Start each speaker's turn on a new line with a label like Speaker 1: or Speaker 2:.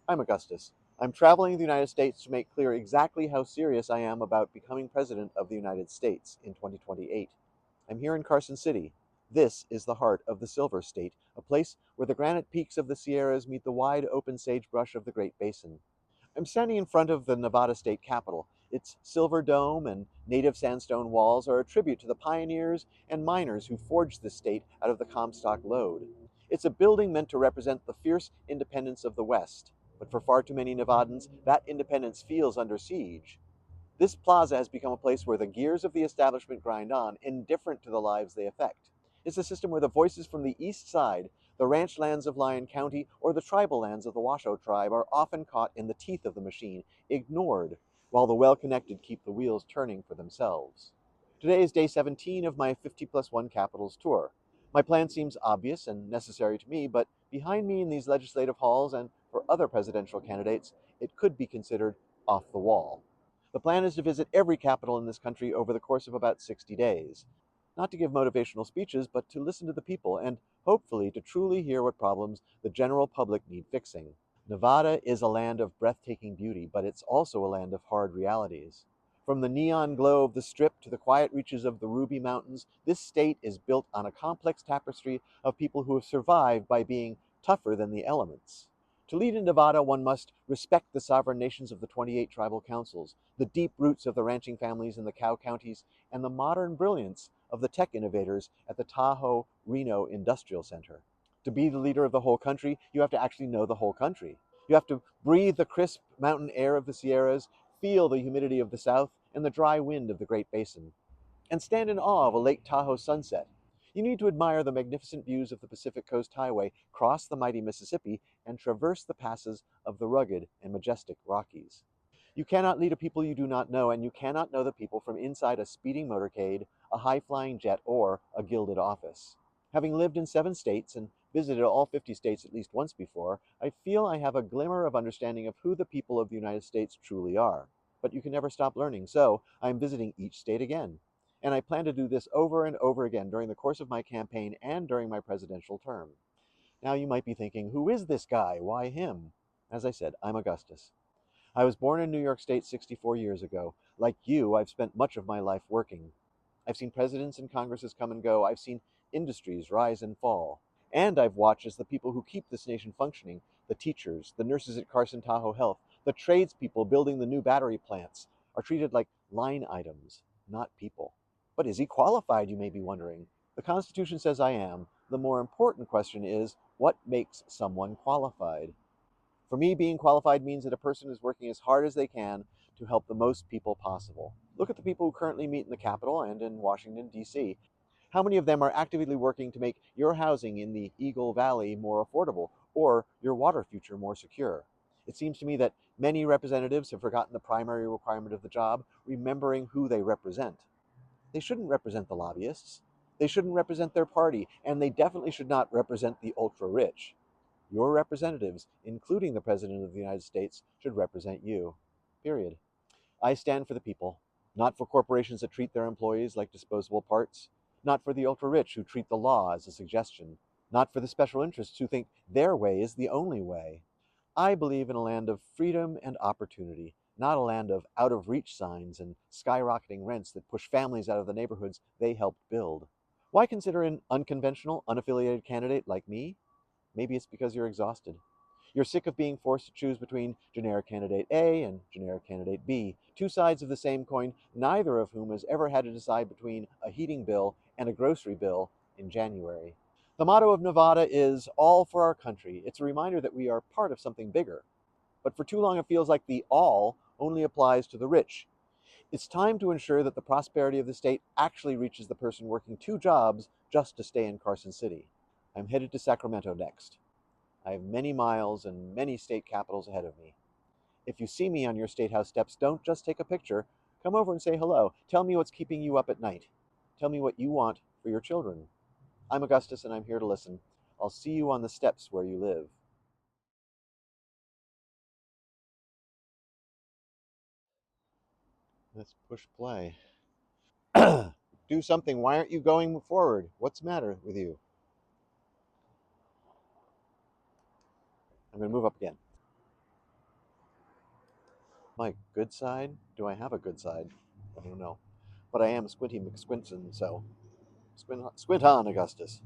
Speaker 1: I'm Augustus. I'm traveling the United States to make clear exactly how serious I am about becoming President of the United States in 2028. I'm here in Carson City. This is the heart of the Silver State, a place where the granite peaks of the Sierras meet the wide open sagebrush of the Great Basin. I'm standing in front of the Nevada State Capitol. Its silver dome and native sandstone walls are a tribute to the pioneers and miners who forged this state out of the Comstock lode. It's a building meant to represent the fierce independence of the West, but for far too many Nevadans, that independence feels under siege. This plaza has become a place where the gears of the establishment grind on, indifferent to the lives they affect. It's a system where the voices from the east side, the ranch lands of Lyon County, or the tribal lands of the Washoe tribe are often caught in the teeth of the machine, ignored, while the well-connected keep the wheels turning for themselves. Today is day 17 of my 50 plus 1 capitals tour. My plan seems obvious and necessary to me, but behind me in these legislative halls and for other presidential candidates, it could be considered off the wall. The plan is to visit every capital in this country over the course of about 60 days. Not to give motivational speeches, but to listen to the people and hopefully to truly hear what problems the general public need fixing. Nevada is a land of breathtaking beauty, but it's also a land of hard realities. From the neon glow of the Strip to the quiet reaches of the Ruby Mountains, this state is built on a complex tapestry of people who have survived by being tougher than the elements. To lead in Nevada, one must respect the sovereign nations of the 28 tribal councils, the deep roots of the ranching families in the cow counties, and the modern brilliance of the tech innovators at the Tahoe Reno Industrial Center. To be the leader of the whole country, you have to actually know the whole country. You have to breathe the crisp mountain air of the Sierras, feel the humidity of the South, and the dry wind of the Great Basin, and stand in awe of a Lake Tahoe sunset. You need to admire the magnificent views of the Pacific Coast Highway, cross the mighty Mississippi, and traverse the passes of the rugged and majestic Rockies. You cannot lead a people you do not know, and you cannot know the people from inside a speeding motorcade, a high-flying jet, or a gilded office. Having lived in 7 states and visited all 50 states at least once before, I feel I have a glimmer of understanding of who the people of the United States truly are. But you can never stop learning, so I am visiting each state again. And I plan to do this over and over again during the course of my campaign and during my presidential term. Now you might be thinking, who is this guy? Why him? As I said, I'm Augustus. I was born in New York State 64 years ago. Like you, I've spent much of my life working. I've seen presidents and Congresses come and go. I've seen industries rise and fall. And I've watched as the people who keep this nation functioning, the teachers, the nurses at Carson Tahoe Health, the tradespeople building the new battery plants, are treated like line items, not people. But is he qualified, you may be wondering? The Constitution says I am. The more important question is, what makes someone qualified? For me, being qualified means that a person is working as hard as they can to help the most people possible. Look at the people who currently meet in the Capitol and in Washington, D.C. How many of them are actively working to make your housing in the Eagle Valley more affordable or your water future more secure? It seems to me that many representatives have forgotten the primary requirement of the job, remembering who they represent. They shouldn't represent the lobbyists. They shouldn't represent their party, and they definitely should not represent the ultra rich. Your representatives, including the President of the United States, should represent you. Period. I stand for the people, not for corporations that treat their employees like disposable parts, not for the ultra rich who treat the law as a suggestion, not for the special interests who think their way is the only way. I believe in a land of freedom and opportunity, not a land of out of reach signs and skyrocketing rents that push families out of the neighborhoods they helped build. Why consider an unconventional, unaffiliated candidate like me? Maybe it's because you're exhausted. You're sick of being forced to choose between generic candidate A and generic candidate B, two sides of the same coin, neither of whom has ever had to decide between a heating bill and a grocery bill in January. The motto of Nevada is all for our country. It's a reminder that we are part of something bigger. But for too long, it feels like the all only applies to the rich. It's time to ensure that the prosperity of the state actually reaches the person working 2 jobs just to stay in Carson City. I'm headed to Sacramento next. I have many miles and many state capitals ahead of me. If you see me on your state house steps, don't just take a picture. Come over and say hello. Tell me what's keeping you up at night. Tell me what you want for your children. I'm Augustus and I'm here to listen. I'll see you on the steps where you live. Let's push play. Do something. Why aren't you going forward? What's the matter with you? I'm going to move up again. My good side? Do I have a good side? I don't know. But I am Squinty McSquinson, so squint on, Augustus.